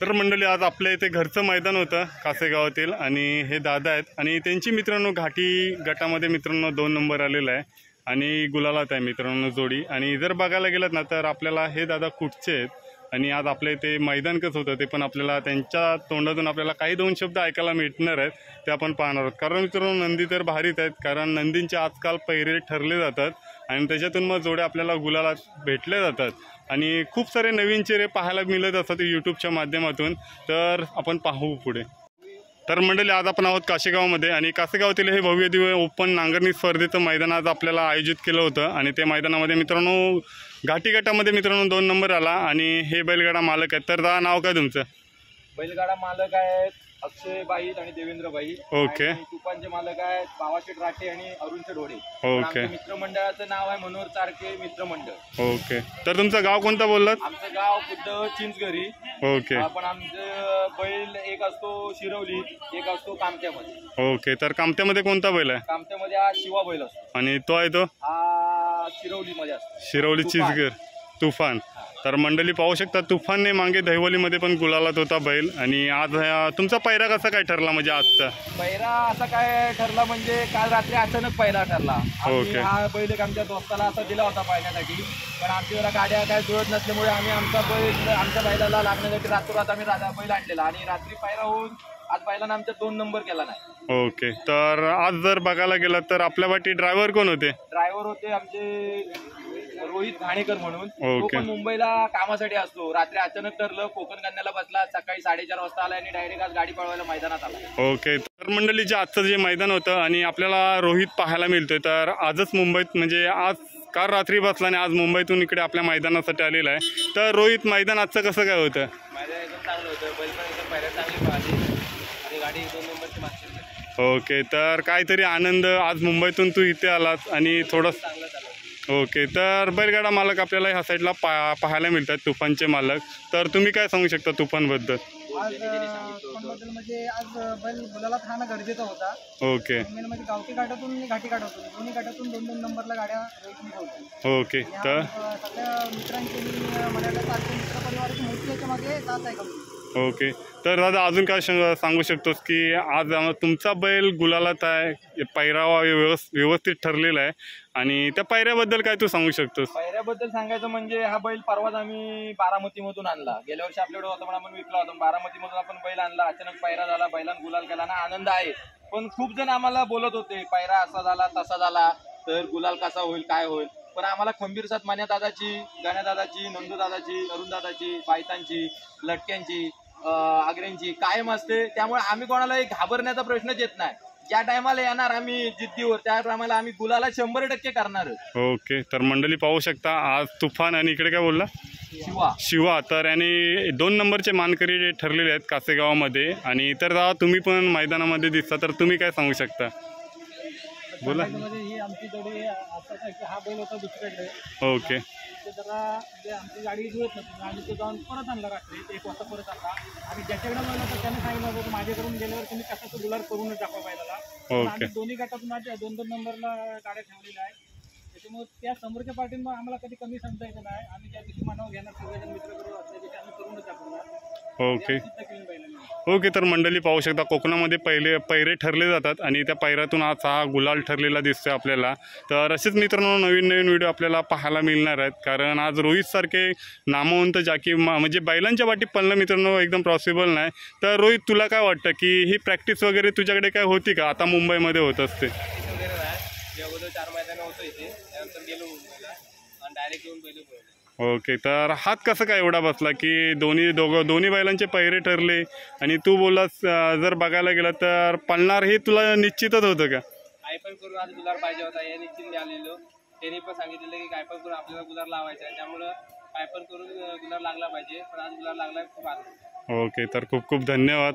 तर मंडळी आज आपल्या इथे घरचं मैदान होतं कासेगावातील आणि हे दादा आहेत आणि त्यांची मित्रांनो घाटी गटामध्ये मित्रांनो 2 नंबर आलेला आहे आणि गुलालात आहे मित्रांनो जोडी। आणि जर बघायला गेलात ना तर आपल्याला हे दादा कुठचे आहेत आणि आज आपल्या इथे मैदान कसं होतं ते पण आपल्याला त्यांच्या तोंडातून आपल्याला काही 2 शब्द ऐकायला मिळणार आहेत ते आपण पाहणार आहोत। कारण मित्रांनो नंदी तर भारीत आहेत, कारण नंदींचे आजकाल पहिरे ठरले जातात आणि त्याच्यातून मग जोड्या आपल्याला गुलालात भेटल्या जातात आणि खूप सारे नवीन चेहरे पाहायला मिळत असतात यूट्यूबच्या माध्यमातून। तर आपण पाहू पुढे। तर मंडळी आज आपण आहोत काशेगावमध्ये आणि काशेगावातील हे भव्य दिव्य ओपन नांगरणी स्पर्धेचं मैदान आज आपल्याला आयोजित केलं होतं आणि ते मैदानामध्ये मित्रांनो घाटी गटामध्ये मित्रांनो 2 नंबर आला आणि हे बैलगाडा मालक आहेत। तर दादा नाव काय तुमचं? बैलगाडा मालक आहेत अक्षय बाई आणि देवेंद्र बाई। ओके। तुपांचे मालक आहेत बाबाशेठ राठे आणि अरुण ढोडे। ओके। मित्रमंडळाचं नाव आहे मनोहर चारके मित्रमंडळ। ओके। तर तुमचं गाव कोणतं बोललात? आमचं गाव खुद्द चिंचगरी। ओके। पण आमचं बैल एक असतो शिरवली, एक असतो कामत्यामध्ये। ओके। तर कामत्यामध्ये कोणता बैल आहे? कामत्यामध्ये हा शिवा बैल असतो आणि तो आहे तो हा शिरवलीमध्ये असतो, शिरवली चिंचगर तुफान। तर मंडळी पाहू शकता तुफानने मागे दहिवलीमध्ये पण गुलालात होता बैल आणि आज तुमचा पैरा कसा काय ठरला? म्हणजे आजचा पैरा असा काय ठरला म्हणजे काल रात्री अचानक पैरा ठरला। ओके। हा बैल एक आमच्या दोस्ताला असा दिला होता पाहण्यासाठी, पण आमच्या जरा गाड्या काय जुळत नसल्यामुळे आम्ही आमचा बैल आमच्या बैलाला लागण्यासाठी रातोरात आम्ही बैल आणलेला आणि रात्री पैरा होऊन आज बैलानं आमच्या 2 नंबर केला नाही। ओके। तर आज जर बघायला गेलं तर आपल्या वाटी ड्रायव्हर कोण होते? ड्रायव्हर होते आमचे रोहित घाणेकर म्हणून। तो ओके। पण मुंबईला कामासाठी असतो। रात्री अचानक ठरलं, कोकण कन्याला बसला, सकाळी 4:30 वाजता आला आणि डायरेक्ट आज गाडी पळवायला मैदानात आला। ओके। तर मंडळी जे आजचं जे मैदान होतं आणि आपल्याला रोहित पाहायला मिळतोय तर आजच मुंबईत म्हणजे आज काल रात्री बसला आणि आज मुंबईतून इकडे आपल्या मैदानासाठी आलेला आहे। तर रोहित मैदान आजचं कसं काय होतं? मैदान एकदम चांगलं होतं, बैल पण एकदम पहिल्या चांगली पाहिली आणि गाडी 2 नंबरची मागची। ओके। तर काहीतरी आनंद आज मुंबईतून तू इथे आलात आणि थोडं चांगलं चालू। ओके। तर बैलगाडा मालक आपल्याला ह्या साईडला पाहायला मिळतात तुफानचे मालक। तर तुम्ही काय सांगू शकता तुफानबद्दल? आज तुफानबद्दल म्हणजे आज बैल गुलालात राहणं गरजेचं होता। ओके। मेन म्हणजे गावठी घाटातून आणि घाटी घाटातून दोन्ही घाटातून 2-2 नंबरला गाड्या रोहितने ठेवल्या। ओके। तर सगळ्या मित्रांची म्हणायला चालते मित्र परिवाराची मोठी याच्या मागे साथ आहे का? ओके। तर दादा अजून काय सांगू शकतोस की आज तुमचा बैल गुलालात आहे, पैरावा व्यवस्थित ठरलेला आहे आणि त्या पैऱ्याबद्दल काय तू सांगू शकतोस? पैऱ्याबद्दल सांगायचं म्हणजे हा बैल परवाच आम्ही बारामतीमधून आणला। गेल्या वर्षी आपल्याकडे होता पण आपण विकला होता। बारामतीमधून आपण बैल आणला, अचानक पैरा झाला, बैलांना गुलाल केला ना, आनंद आहे। पण खूप जण आम्हाला बोलत होते पैरा असा झाला तसा झाला तर गुलाल कसा होईल काय होईल, पण आम्हाला खंबीर साथ मान्या दादाची, गाण्या दादाची, नंदू दादाची, अरुण दादाची, बायतांची, लटक्यांची, आग्र्यांची कायम असते। त्यामुळे आम्ही कोणालाही घाबरण्याचा प्रश्नच येत नाही। ज्या टायमाला येणार आम्ही जिद्दीवर त्या टायमाला आम्ही गुलाला 100% करणार। ओके। तर मंडळी पाहू शकता आज तुफान आणि इकडे काय बोलला शिवा तर यांनी 2 नंबरचे मानकरी ठरलेले आहेत कासेगावामध्ये आणि तर तुम्ही पण मैदानामध्ये दिसता तर तुम्ही काय सांगू शकता? बोला। ही आमची जोडी हा बैल होता दुसरीकडे। ओके। जरा म्हणजे आमची गाडी जुळत नव्हती, आम्ही तो जाऊन परत आणला रात्री 1 वाजता परत आणला आणि ज्याच्याकडे मला तर त्याने सांगितलं होतं माझ्याकडून गेल्यावर तुम्ही कशाचं गुलाल करूनच दाखवा बैलाला। आम्ही दोन्ही गटातून 2-2 नंबरला गाड्या ठेवलेल्या आहेत, त्याच्यामुळे त्या समोरच्या पार्टीनं आम्हाला कधी कमी समजा येतं नाही। आम्ही त्या दिवशी मानव घेणार सगळेजण मित्र करू असल्या दिवशी आम्ही करूनच दाखवणार। ओके। ओके। तर मंडळी पाहू शकता कोकणामध्ये पैरे ठरले जातात आणि त्या पैऱ्यातून आज हा गुलाल ठरलेला दिसतोय आपल्याला। तर असेच मित्रांनो नवीन व्हिडिओ आपल्याला पाहायला मिळणार आहेत, कारण आज रोहितसारखे नामवंत जाकी म्हणजे बैलांच्या वाटी पळणं मित्रांनो एकदम पॉसिबल नाही। तर रोहित तुला काय वाटतं की ही प्रॅक्टिस वगैरे तुझ्याकडे काय होती का? आता मुंबईमध्ये होत असते अगोदर 4 मैदान होतं इथे, त्यानंतर गेलो मुंबईला आणि डायरेक्ट येऊन बैल पळवले। ओके। तर हात कसं काय एवढा बसला की दोन्ही बैलांचे पैरे ठरले आणि तू बोललास जर बघायला गेला तर पळणार हे तुला निश्चितच होतं का? काय पण करून आज गुलाल पाहिजे होता हे निश्चित आलेलो। त्यांनी पण सांगितलेलं की काय पण करून आपल्याला गुलाल लावायचा आहे, त्यामुळं काय पण करून गुलाल लागला पाहिजे, पण आज गुलाल लागला खूप आनंद। ओके। तर खूप खूप धन्यवाद।